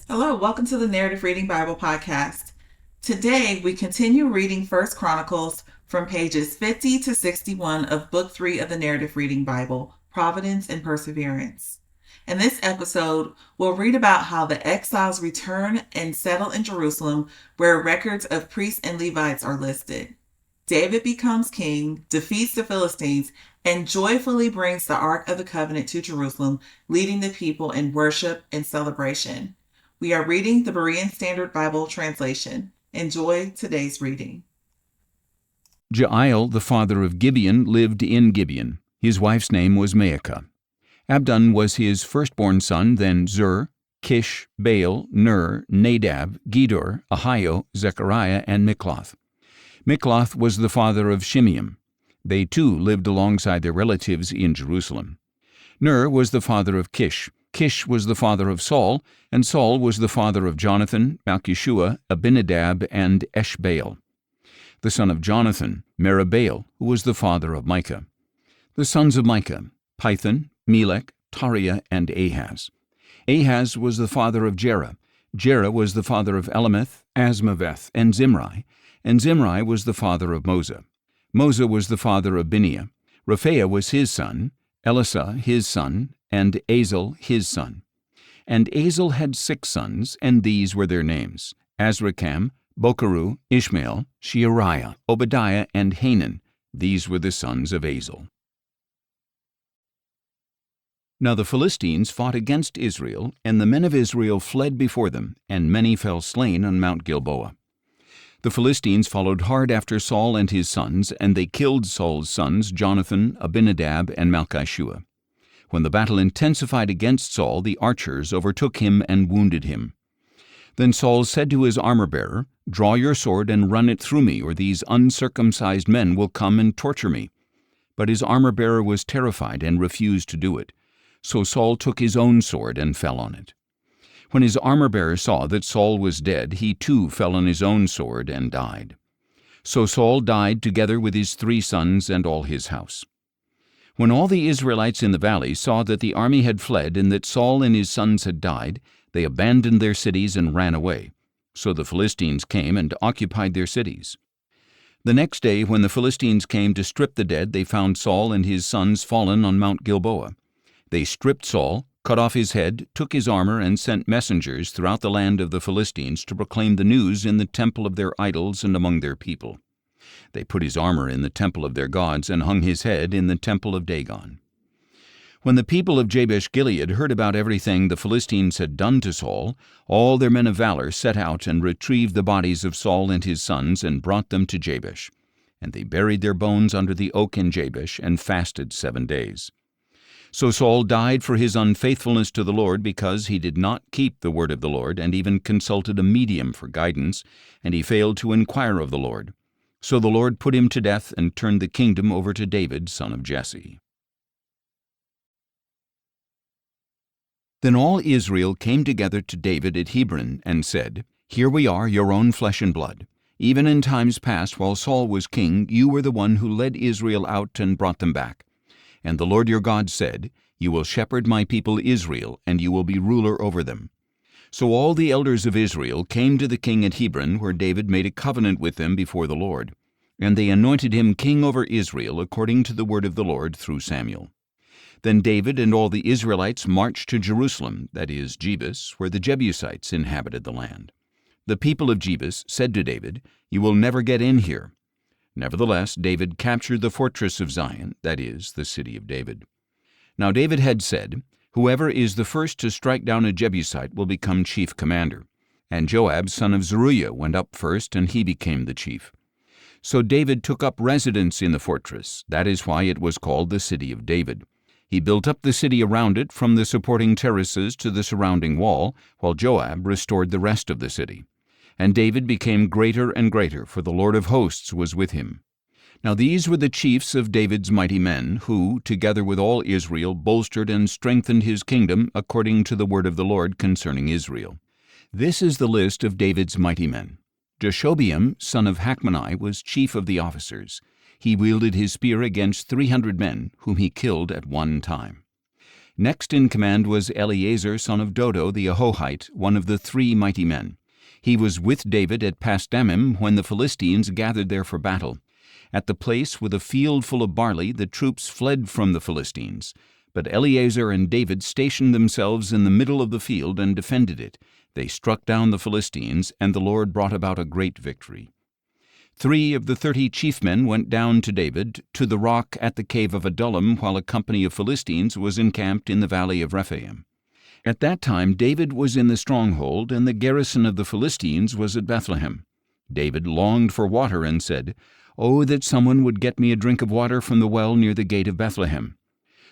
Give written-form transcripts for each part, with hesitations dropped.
Hello, welcome to the Narrative Reading Bible Podcast. Today we continue reading 1 Chronicles from pages 50 to 61 of Book 3 of the Narrative Reading Bible, Providence and Perseverance. In this episode, we'll read about how the exiles return and settle in Jerusalem, where records of priests and Levites are listed. David becomes king, defeats the Philistines, and joyfully brings the Ark of the Covenant to Jerusalem, leading the people in worship and celebration. We are reading the Berean Standard Bible translation. Enjoy today's reading. Jael, the father of Gibeon, lived in Gibeon. His wife's name was Maacah. Abdon was his firstborn son, then Zur, Kish, Baal, Ner, Nadab, Gedor, Ahio, Zechariah, and Mikloth. Mikloth was the father of Shimeam. They too lived alongside their relatives in Jerusalem. Ner was the father of Kish. Kish was the father of Saul, and Saul was the father of Jonathan, Malchishua, Abinadab, and Eshbaal. The son of Jonathan, Merabaal, who was the father of Micah. The sons of Micah, Pithon, Melech, Tariah, and Ahaz. Ahaz was the father of Jerah. Jerah was the father of Elameth, Asmaveth, and Zimri was the father of Moza. Moza was the father of Bineah. Rephaiah was his son, Elisah his son, and Azel his son. And Azel had 6 sons, and these were their names: Azrikam, Bokeru, Ishmael, Sheariah, Obadiah, and Hanan. These were the sons of Azel. Now the Philistines fought against Israel, and the men of Israel fled before them, and many fell slain on Mount Gilboa. The Philistines followed hard after Saul and his sons, and they killed Saul's sons, Jonathan, Abinadab, and Malchishua. When the battle intensified against Saul, the archers overtook him and wounded him. Then Saul said to his armor-bearer, "Draw your sword and run it through me, or these uncircumcised men will come and torture me." But his armor-bearer was terrified and refused to do it. So Saul took his own sword and fell on it. When his armor-bearer saw that Saul was dead, he too fell on his own sword and died. So Saul died together with his 3 sons and all his house. When all the Israelites in the valley saw that the army had fled and that Saul and his sons had died, they abandoned their cities and ran away. So the Philistines came and occupied their cities. The next day, when the Philistines came to strip the dead, they found Saul and his sons fallen on Mount Gilboa. They stripped Saul, cut off his head, took his armor, and sent messengers throughout the land of the Philistines to proclaim the news in the temple of their idols and among their people. They put his armor in the temple of their gods and hung his head in the temple of Dagon. When the people of Jabesh-Gilead heard about everything the Philistines had done to Saul, all their men of valor set out and retrieved the bodies of Saul and his sons and brought them to Jabesh. And they buried their bones under the oak in Jabesh and fasted 7 days. So Saul died for his unfaithfulness to the Lord, because he did not keep the word of the Lord, and even consulted a medium for guidance, and he failed to inquire of the Lord. So the Lord put him to death and turned the kingdom over to David, son of Jesse. Then all Israel came together to David at Hebron and said, "Here we are, your own flesh and blood. Even in times past, while Saul was king, you were the one who led Israel out and brought them back. And the Lord your God said, 'You will shepherd my people Israel, and you will be ruler over them.' So all the elders of Israel came to the king at Hebron, where David made a covenant with them before the Lord. And they anointed him king over Israel, according to the word of the Lord through Samuel. Then David and all the Israelites marched to Jerusalem, that is, Jebus, where the Jebusites inhabited the land. The people of Jebus said to David, 'You will never get in here.' Nevertheless, David captured the fortress of Zion, that is, the city of David. Now David had said, 'Whoever is the first to strike down a Jebusite will become chief commander.' And Joab, son of Zeruiah, went up first, and he became the chief. So David took up residence in the fortress. That is why it was called the city of David. He built up the city around it, from the supporting terraces to the surrounding wall, while Joab restored the rest of the city. And David became greater and greater, for the Lord of hosts was with him. Now these were the chiefs of David's mighty men, who, together with all Israel, bolstered and strengthened his kingdom according to the word of the Lord concerning Israel. This is the list of David's mighty men. Jashobeam, son of Hachmoni, was chief of the officers. He wielded his spear against 300 men, whom he killed at one time. Next in command was Eleazar son of Dodo the Ahohite, one of the 3 mighty men. He was with David at Pasdammim when the Philistines gathered there for battle. At the place with a field full of barley, the troops fled from the Philistines. But Eleazar and David stationed themselves in the middle of the field and defended it. They struck down the Philistines, and the Lord brought about a great victory. 3 of the 30 chief men went down to David, to the rock at the cave of Adullam, while a company of Philistines was encamped in the valley of Rephaim. At that time David was in the stronghold, and the garrison of the Philistines was at Bethlehem. David longed for water and said, "Oh, that someone would get me a drink of water from the well near the gate of Bethlehem."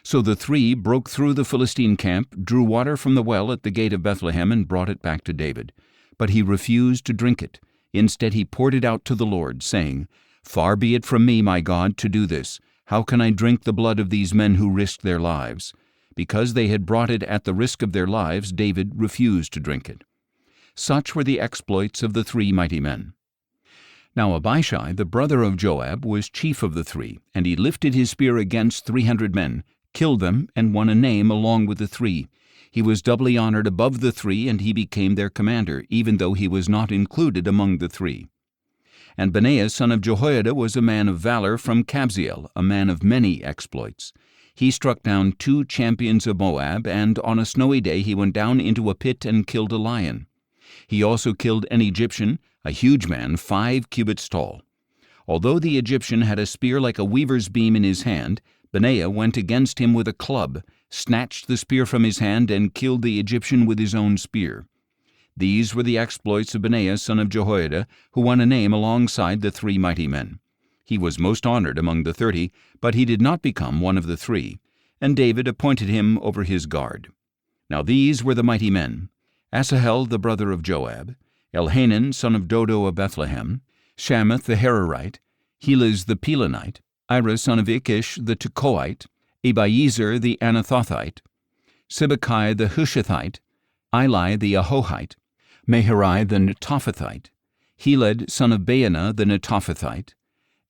So the 3 broke through the Philistine camp, drew water from the well at the gate of Bethlehem, and brought it back to David. But he refused to drink it. Instead he poured it out to the Lord, saying, "Far be it from me, my God, to do this. How can I drink the blood of these men who risked their lives?" Because they had brought it at the risk of their lives, David refused to drink it. Such were the exploits of the 3 mighty men. Now Abishai, the brother of Joab, was chief of the 3, and he lifted his spear against 300 men, killed them, and won a name along with the 3. He was doubly honored above the 3, and he became their commander, even though he was not included among the 3. And Benaiah son of Jehoiada was a man of valor from Kabzeel, a man of many exploits. He struck down 2 champions of Moab, and on a snowy day he went down into a pit and killed a lion. He also killed an Egyptian, a huge man, 5 cubits tall. Although the Egyptian had a spear like a weaver's beam in his hand, Benaiah went against him with a club, snatched the spear from his hand, and killed the Egyptian with his own spear. These were the exploits of Benaiah son of Jehoiada, who won a name alongside the 3 mighty men. He was most honored among the 30, but he did not become one of the 3, and David appointed him over his guard. Now these were the mighty men: Asahel the brother of Joab, Elhanan son of Dodo of Bethlehem, Shammath the Hararite, Helez the Pelonite, Ira son of Ikish the Tekoite, Abiezer the Anathothite, Sibbecai the Hushathite, Eli the Ahohite, Meharai the Netophathite, Heled son of Baanah the Netophathite,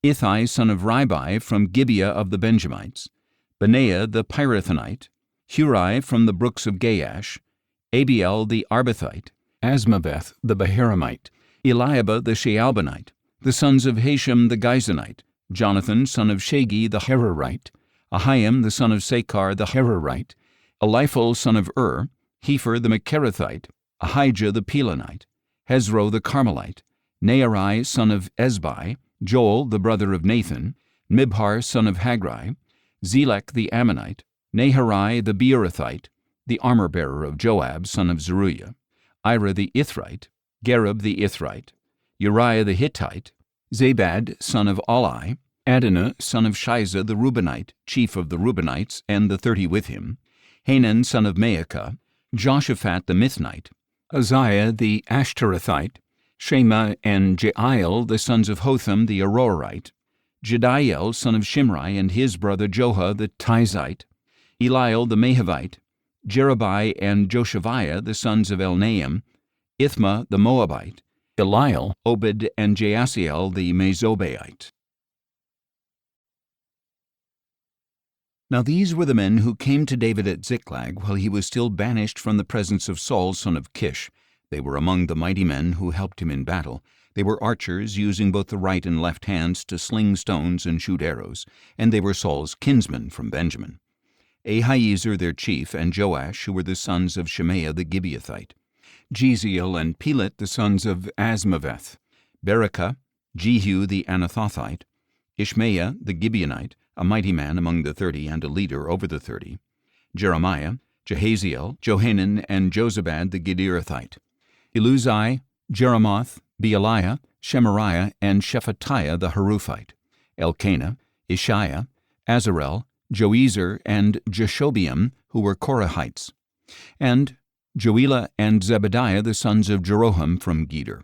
Ithai son of Ribai from Gibeah of the Benjamites, Benaiah the Pirathonite, Hurai from the brooks of Gaash, Abiel the Arbathite, Asmaveth the Baharamite, Eliabah the Shaalbonite, the sons of Hashem the Gizonite, Jonathan son of Shagi the Hararite, Ahiam the son of Sakar the Hararite, Eliphal son of Hefer the Macherathite, Ahijah the Pelonite, Hezro the Carmelite, Naarai son of Ezbai, Joel the brother of Nathan, Mibhar son of Hagri, Zelek the Ammonite, Naharai the Beerothite, the armor-bearer of Joab son of Zeruiah, Ira the Ithrite, Gareb the Ithrite, Uriah the Hittite, Zabad son of Olai, Adonah son of Shiza the Reubenite, chief of the Reubenites, and the 30 with him, Hanan son of Maacah, Joshaphat the Mithnite, Uzziah the Ashtarothite, Shema and Jeiel the sons of Hotham the Aroerite, Jediel son of Shimri and his brother Joha the Tizite, Eliel the Mahavite, Jerubai and Joshaviah the sons of Elnaam, Ithma the Moabite, Eliel, Obed, and Jaasiel the Mezobaite. Now these were the men who came to David at Ziklag while he was still banished from the presence of Saul son of Kish. They were among the mighty men who helped him in battle. They were archers, using both the right and left hands to sling stones and shoot arrows, and they were Saul's kinsmen from Benjamin. Ahiezer their chief, and Joash, who were the sons of Shemaiah the Gibeathite, Jeziel and Pelet the sons of Asmaveth, Berekah, Jehu the Anathothite, Ishmaiah the Gibeonite, a mighty man among the 30 and a leader over the 30, Jeremiah, Jehaziel, Johanan, and Jozabad the Gederathite, Eluzai, Jeremoth, Bealiah, Shemariah, and Shephatiah the Haruphite, Elkanah, Ishiah, Azarel, Joezer, and Jeshobeam, who were Korahites, and Joelah and Zebediah the sons of Jeroham from Geder.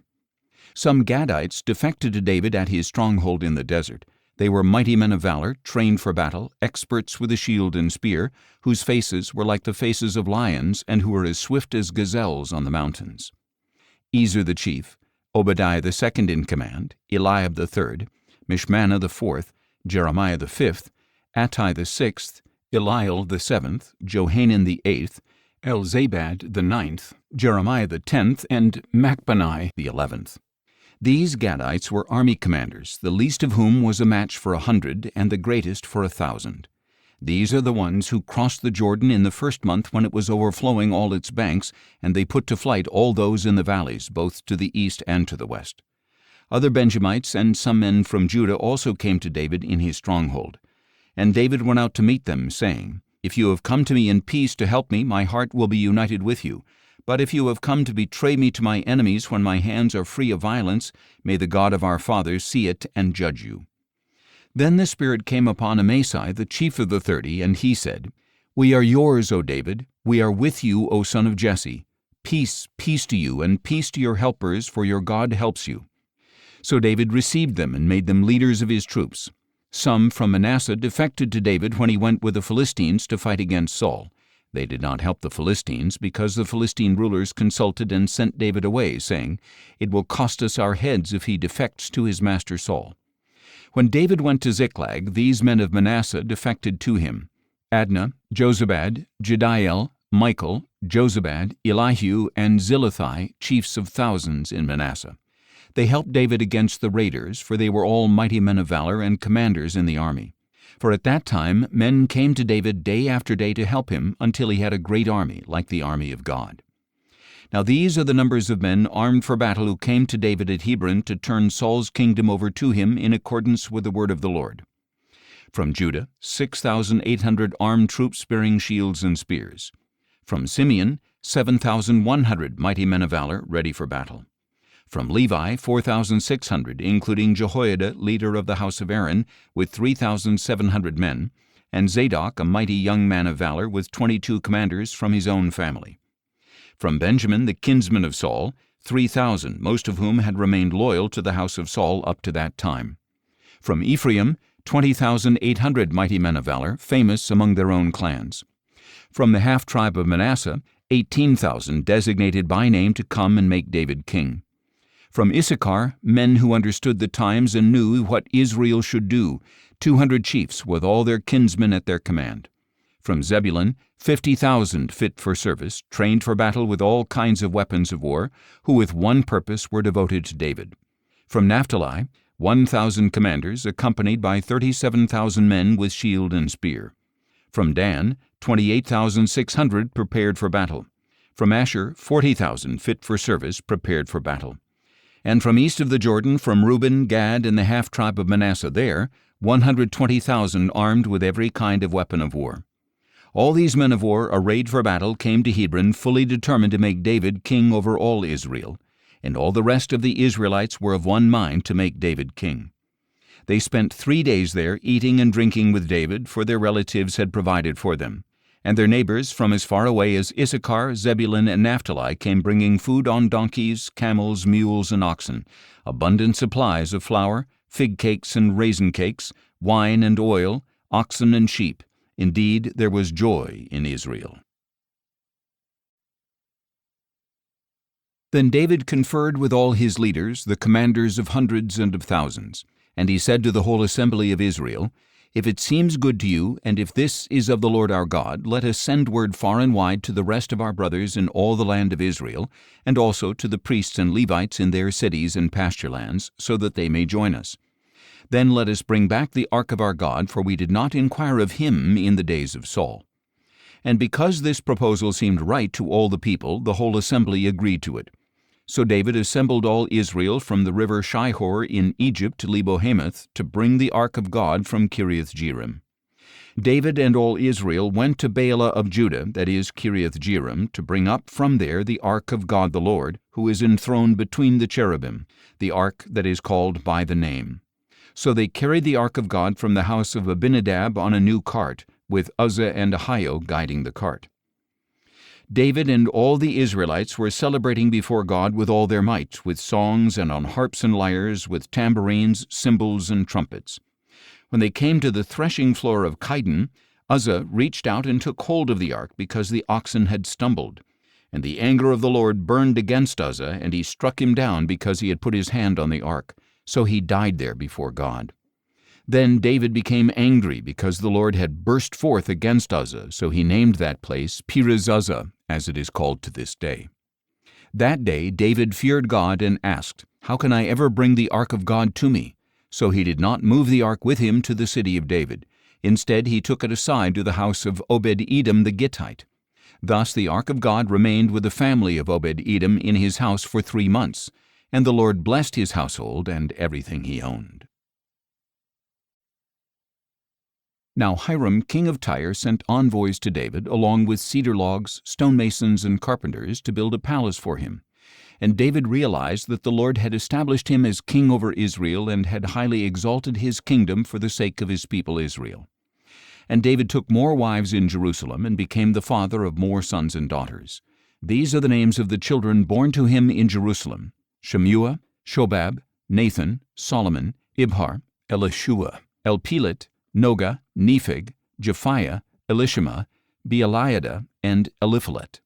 Some Gadites defected to David at his stronghold in the desert. They were mighty men of valor, trained for battle, experts with a shield and spear, whose faces were like the faces of lions, and who were as swift as gazelles on the mountains. Ezer the chief, Obadiah the second in command, Eliab the third, Mishmannah the fourth, Jeremiah the fifth, Attai the sixth, Eliel the 7th, Johanan the 8th, Elzabad the 9th, Jeremiah the 10th, and Machbanai the 11th. These Gadites were army commanders, the least of whom was a match for 100, and the greatest for 1,000. These are the ones who crossed the Jordan in the first month when it was overflowing all its banks, and they put to flight all those in the valleys, both to the east and to the west. Other Benjamites and some men from Judah also came to David in his stronghold. And David went out to meet them, saying, "If you have come to me in peace to help me, my heart will be united with you. But if you have come to betray me to my enemies when my hands are free of violence, may the God of our fathers see it and judge you." Then the Spirit came upon Amasai, the chief of the 30, and he said, "We are yours, O David. We are with you, O son of Jesse. Peace, peace to you, and peace to your helpers, for your God helps you." So David received them and made them leaders of his troops. Some from Manasseh defected to David when he went with the Philistines to fight against Saul. They did not help the Philistines, because the Philistine rulers consulted and sent David away, saying, "It will cost us our heads if he defects to his master Saul." When David went to Ziklag, these men of Manasseh defected to him: Adnah, Jozabad, Jediael, Michael, Jozabad, Elihu, and Zilithai, chiefs of thousands in Manasseh. They helped David against the raiders, for they were all mighty men of valor and commanders in the army. For at that time men came to David day after day to help him, until he had a great army, like the army of God. Now these are the numbers of men armed for battle who came to David at Hebron to turn Saul's kingdom over to him in accordance with the word of the Lord. From Judah, 6,800 armed troops bearing shields and spears. From Simeon, 7,100 mighty men of valor ready for battle. From Levi, 4,600, including Jehoiada, leader of the house of Aaron, with 3,700 men, and Zadok, a mighty young man of valor, with 22 commanders from his own family. From Benjamin, the kinsman of Saul, 3,000, most of whom had remained loyal to the house of Saul up to that time. From Ephraim, 20,800 mighty men of valor, famous among their own clans. From the half-tribe of Manasseh, 18,000 designated by name to come and make David king. From Issachar, men who understood the times and knew what Israel should do, 200 chiefs with all their kinsmen at their command. From Zebulun, 50,000 fit for service, trained for battle with all kinds of weapons of war, who with one purpose were devoted to David. From Naphtali, 1,000 commanders, accompanied by 37,000 men with shield and spear. From Dan, 28,600 prepared for battle. From Asher, 40,000 fit for service, prepared for battle. And from east of the Jordan, from Reuben, Gad, and the half-tribe of Manasseh there, 120,000 armed with every kind of weapon of war. All these men of war, arrayed for battle, came to Hebron, fully determined to make David king over all Israel, and all the rest of the Israelites were of one mind to make David king. They spent 3 days there, eating and drinking with David, for their relatives had provided for them. And their neighbors from as far away as Issachar, Zebulun, and Naphtali came bringing food on donkeys, camels, mules, and oxen, abundant supplies of flour, fig cakes and raisin cakes, wine and oil, oxen and sheep. Indeed, there was joy in Israel. Then David conferred with all his leaders, the commanders of hundreds and of thousands. And he said to the whole assembly of Israel, "If it seems good to you, and if this is of the Lord our God, let us send word far and wide to the rest of our brothers in all the land of Israel, and also to the priests and Levites in their cities and pasture lands, so that they may join us. Then let us bring back the ark of our God, for we did not inquire of him in the days of Saul." And because this proposal seemed right to all the people, the whole assembly agreed to it. So David assembled all Israel from the river Shihor in Egypt to Lebo-Hamath to bring the ark of God from Kiriath-Jearim. David and all Israel went to Baalah of Judah, that is, Kiriath-Jearim, to bring up from there the ark of God the Lord, who is enthroned between the cherubim, the ark that is called by the name. So they carried the ark of God from the house of Abinadab on a new cart, with Uzzah and Ahio guiding the cart. David and all the Israelites were celebrating before God with all their might, with songs and on harps and lyres, with tambourines, cymbals, and trumpets. When they came to the threshing floor of Chidon, Uzzah reached out and took hold of the ark, because the oxen had stumbled. And the anger of the Lord burned against Uzzah, and he struck him down because he had put his hand on the ark. So he died there before God. Then David became angry because the Lord had burst forth against Uzzah, so he named that place Perez-Uzzah, as it is called to this day. That day David feared God and asked, "How can I ever bring the ark of God to me?" So he did not move the ark with him to the city of David. Instead, he took it aside to the house of Obed-Edom the Gittite. Thus the ark of God remained with the family of Obed-Edom in his house for 3 months, and the Lord blessed his household and everything he owned. Now Hiram, king of Tyre, sent envoys to David, along with cedar logs, stonemasons, and carpenters, to build a palace for him. And David realized that the Lord had established him as king over Israel and had highly exalted his kingdom for the sake of his people Israel. And David took more wives in Jerusalem and became the father of more sons and daughters. These are the names of the children born to him in Jerusalem: Shemua, Shobab, Nathan, Solomon, Ibhar, Elishua, Elpelet, Noga, Nepheg, Japhiah, Elishama, Beeliada, and Eliphalet.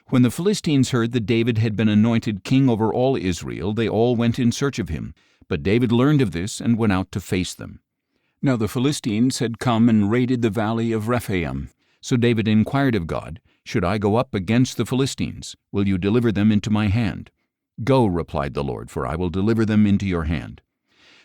When the Philistines heard that David had been anointed king over all Israel, they all went in search of him. But David learned of this and went out to face them. Now the Philistines had come and raided the valley of Rephaim. So David inquired of God, "Should I go up against the Philistines? Will you deliver them into my hand?" "Go," replied the Lord, "for I will deliver them into your hand."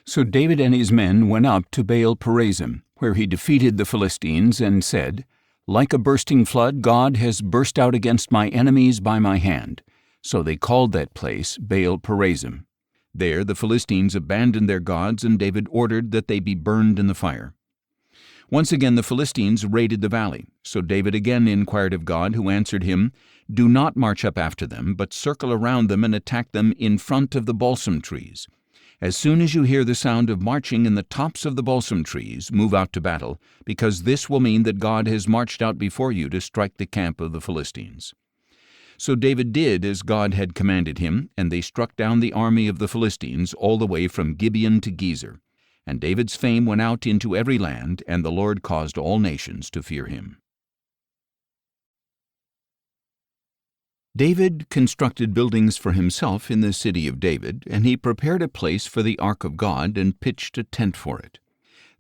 So David and his men went up to Baal-perazim, where he defeated the Philistines, and said, "Like a bursting flood, God has burst out against my enemies by my hand." So they called that place Baal-perazim. There the Philistines abandoned their gods, and David ordered that they be burned in the fire. Once again the Philistines raided the valley. So David again inquired of God, who answered him, "Do not march up after them, but circle around them and attack them in front of the balsam trees. As soon as you hear the sound of marching in the tops of the balsam trees, move out to battle, because this will mean that God has marched out before you to strike the camp of the Philistines." So David did as God had commanded him, and they struck down the army of the Philistines all the way from Gibeon to Gezer. And David's fame went out into every land, and the Lord caused all nations to fear him. David constructed buildings for himself in the city of David, and he prepared a place for the ark of God and pitched a tent for it.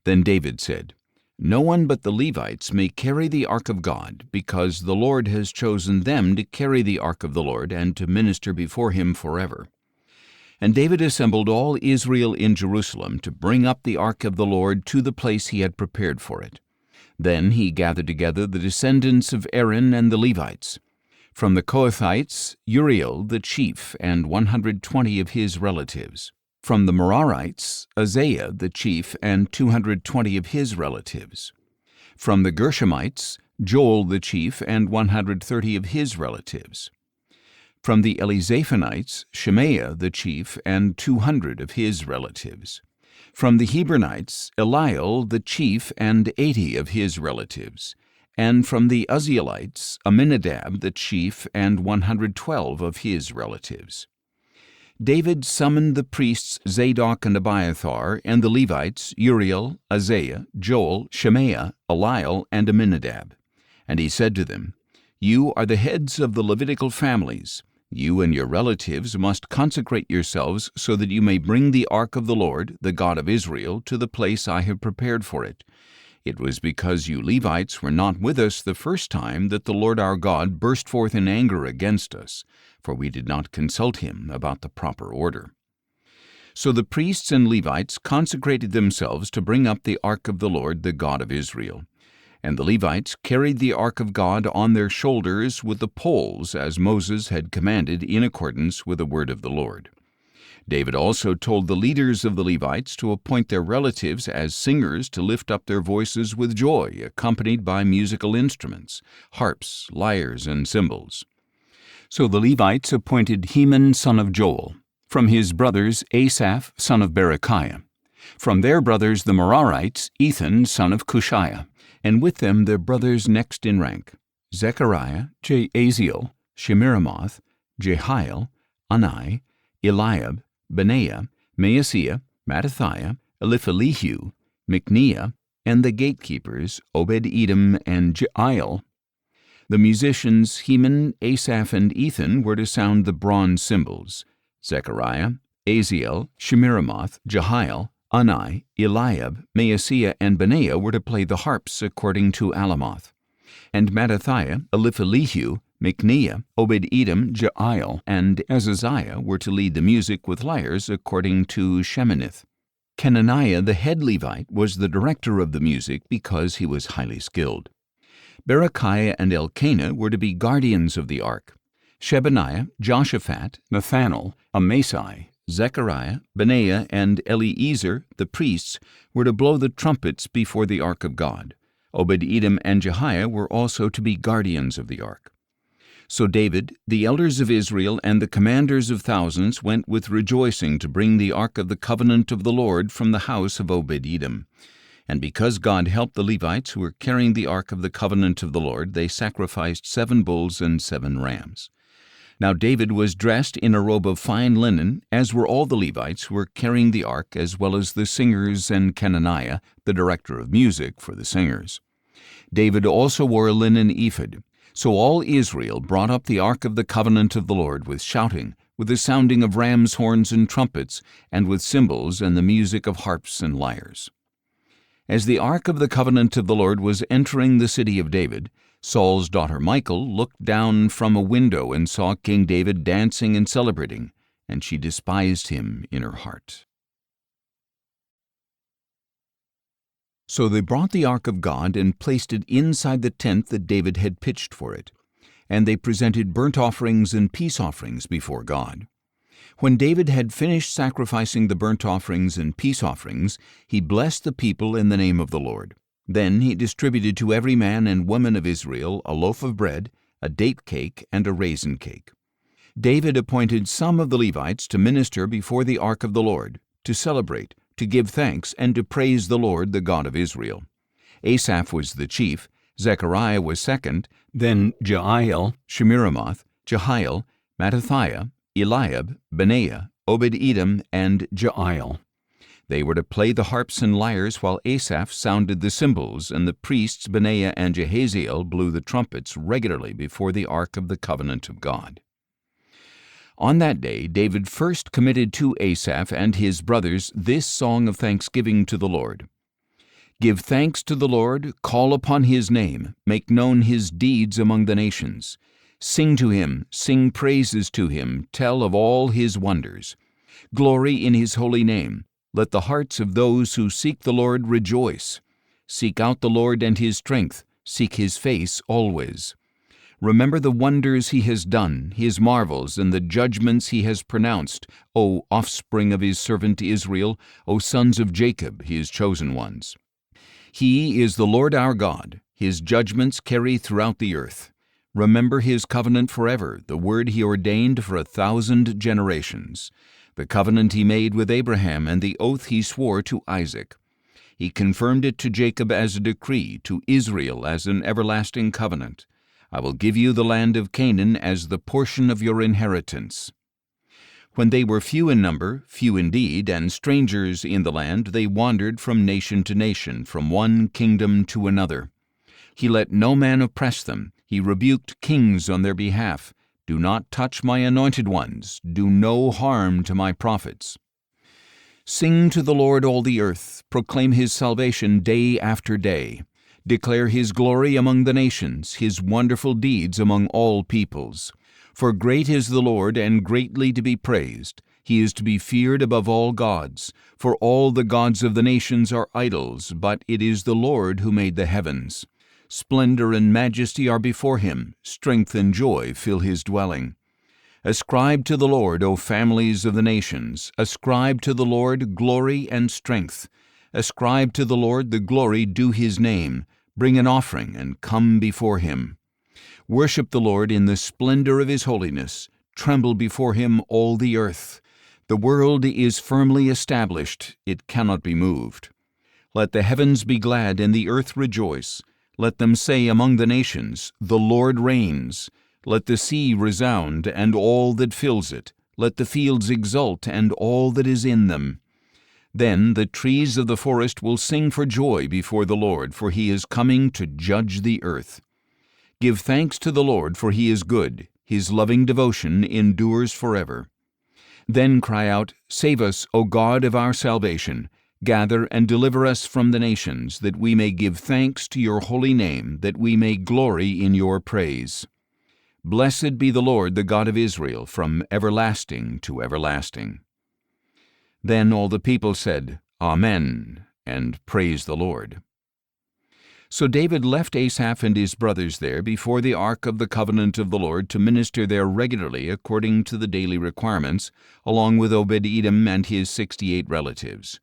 Then David said, "No one but the Levites may carry the ark of God, because the Lord has chosen them to carry the ark of the Lord and to minister before him forever." And David assembled all Israel in Jerusalem to bring up the ark of the Lord to the place he had prepared for it. Then he gathered together the descendants of Aaron and the Levites. From the Kohathites, Uriel the chief and 120 of his relatives. From the Merarites, Isaiah the chief and 220 of his relatives. From the Gershomites, Joel the chief and 130 of his relatives. From the Elizaphanites, Shemaiah the chief and 200 of his relatives. From the Hebronites, Eliel the chief and 80 of his relatives. And from the Uzzielites, Aminadab the chief and 112 of his relatives. David summoned the priests Zadok and Abiathar, and the Levites, Uriel, Isaiah, Joel, Shemaiah, Eliel, and Aminadab. And he said to them, "You are the heads of the Levitical families. You and your relatives must consecrate yourselves so that you may bring the ark of the Lord, the God of Israel, to the place I have prepared for it. It was because you Levites were not with us the first time that the Lord our God burst forth in anger against us, for we did not consult him about the proper order." So the priests and Levites consecrated themselves to bring up the ark of the Lord, the God of Israel. And the Levites carried the ark of God on their shoulders with the poles, as Moses had commanded in accordance with the word of the Lord. David also told the leaders of the Levites to appoint their relatives as singers to lift up their voices with joy, accompanied by musical instruments, harps, lyres, and cymbals. So the Levites appointed Heman son of Joel, from his brothers Asaph son of Berechiah, from their brothers the Merarites Ethan son of Cushiah, and with them their brothers next in rank, Zechariah, Jaaziel, Shemiramoth, Jehiel, Ani, Eliab, Benaiah, Maaseiah, Mattithiah, Eliphelehu, Micniah, and the gatekeepers Obed-Edom and Jeiel. The musicians Heman, Asaph, and Ethan were to sound the bronze cymbals. Zechariah, Aziel, Shemiramoth, Jehiel, Unai, Eliab, Maaseiah, and Benaiah were to play the harps according to Alamoth. And Mattathiah, Eliphelehu, Micneiah, Obed-Edom, Jeiel, and Azaziah were to lead the music with lyres according to Sheminith. Kenaniah the head Levite was the director of the music because he was highly skilled. Berechiah and Elkanah were to be guardians of the ark. Shebaniah, Joshaphat, Nathanael, Amasai, Zechariah, Benaiah, and Eliezer, the priests, were to blow the trumpets before the ark of God. Obed-Edom and Jehiah were also to be guardians of the ark. So David, the elders of Israel, and the commanders of thousands went with rejoicing to bring the ark of the covenant of the Lord from the house of Obed-Edom. And because God helped the Levites who were carrying the ark of the covenant of the Lord, they sacrificed 7 bulls and 7 rams. Now David was dressed in a robe of fine linen, as were all the Levites who were carrying the ark, as well as the singers and Kenaniah, the director of music for the singers. David also wore a linen ephod. So all Israel brought up the ark of the covenant of the Lord with shouting, with the sounding of rams' horns and trumpets, and with cymbals and the music of harps and lyres. As the ark of the covenant of the Lord was entering the city of David, Saul's daughter Michal looked down from a window and saw King David dancing and celebrating, and she despised him in her heart. So they brought the ark of God and placed it inside the tent that David had pitched for it, and they presented burnt offerings and peace offerings before God. When David had finished sacrificing the burnt offerings and peace offerings, he blessed the people in the name of the Lord. Then he distributed to every man and woman of Israel a loaf of bread, a date cake, and a raisin cake. David appointed some of the Levites to minister before the ark of the Lord, to celebrate, to give thanks, and to praise the Lord, the God of Israel. Asaph was the chief, Zechariah was second, then Jeiel, Shemiramoth, Jehiel, Mattathiah, Eliab, Benaiah, Obed-Edom, and Jeiel. They were to play the harps and lyres while Asaph sounded the cymbals, and the priests Benaiah and Jehaziel blew the trumpets regularly before the ark of the covenant of God. On that day David first committed to Asaph and his brothers this song of thanksgiving to the Lord. Give thanks to the Lord, call upon his name, make known his deeds among the nations. Sing to him, sing praises to him, tell of all his wonders. Glory in his holy name. Let the hearts of those who seek the Lord rejoice. Seek out the Lord and his strength, seek his face always. Remember the wonders he has done, his marvels, and the judgments he has pronounced, O offspring of his servant Israel, O sons of Jacob, his chosen ones. He is the Lord our God. His judgments carry throughout the earth. Remember his covenant forever, the word he ordained for 1,000 generations, the covenant he made with Abraham and the oath he swore to Isaac. He confirmed it to Jacob as a decree, to Israel as an everlasting covenant. I will give you the land of Canaan as the portion of your inheritance. When they were few in number, few indeed, and strangers in the land, they wandered from nation to nation, from one kingdom to another. He let no man oppress them. He rebuked kings on their behalf. Do not touch my anointed ones. Do no harm to my prophets. Sing to the Lord all the earth. Proclaim his salvation day after day. Declare his glory among the nations, his wonderful deeds among all peoples. For great is the Lord, and greatly to be praised. He is to be feared above all gods. For all the gods of the nations are idols, but it is the Lord who made the heavens. Splendor and majesty are before him. Strength and joy fill his dwelling. Ascribe to the Lord, O families of the nations. Ascribe to the Lord glory and strength. Ascribe to the Lord the glory due his name. Bring an offering and come before him. Worship the Lord in the splendor of his holiness. Tremble before him, all the earth. The world is firmly established. It cannot be moved. Let the heavens be glad and the earth rejoice. Let them say among the nations, the Lord reigns. Let the sea resound and all that fills it. Let the fields exult and all that is in them. Then the trees of the forest will sing for joy before the Lord, for he is coming to judge the earth. Give thanks to the Lord, for he is good. His loving devotion endures forever. Then cry out, Save us, O God of our salvation. Gather and deliver us from the nations, that we may give thanks to your holy name, that we may glory in your praise. Blessed be the Lord, the God of Israel, from everlasting to everlasting." Then all the people said, "Amen," and praised the Lord. So David left Asaph and his brothers there before the ark of the covenant of the Lord to minister there regularly according to the daily requirements, along with Obed-Edom and his 68 relatives.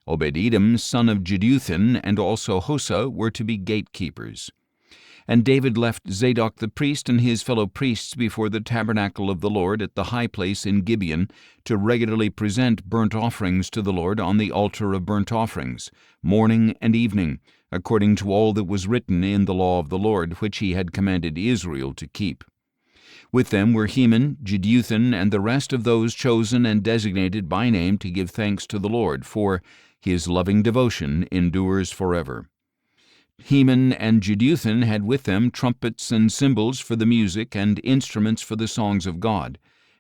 Obed-Edom, son of Jeduthun, and also Hosa were to be gatekeepers. And David left Zadok the priest and his fellow priests before the tabernacle of the Lord at the high place in Gibeon to regularly present burnt offerings to the Lord on the altar of burnt offerings, morning and evening, according to all that was written in the law of the Lord, which he had commanded Israel to keep. With them were Heman, Jeduthun, and the rest of those chosen and designated by name to give thanks to the Lord, for his loving devotion endures forever. Heman and Jeduthun had with them trumpets and cymbals for the music and instruments for the songs of God,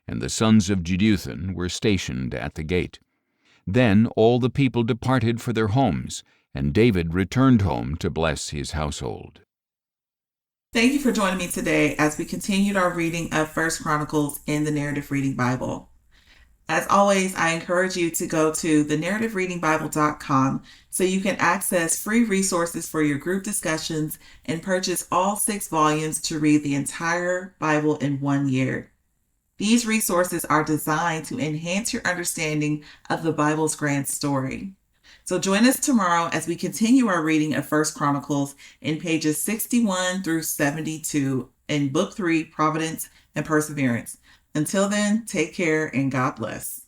and the sons of Jeduthun were stationed at the gate. Then all the people departed for their homes, and David returned home to bless his household. Thank you for joining me today as we continued our reading of 1 Chronicles in the Narrative Reading Bible. As always, I encourage you to go to thenarrativereadingbible.com so you can access free resources for your group discussions and purchase all 6 volumes to read the entire Bible in 1 year. These resources are designed to enhance your understanding of the Bible's grand story. So join us tomorrow as we continue our reading of 1 Chronicles in pages 61 through 72 in Book 3, Providence and Perseverance. Until then, take care and God bless.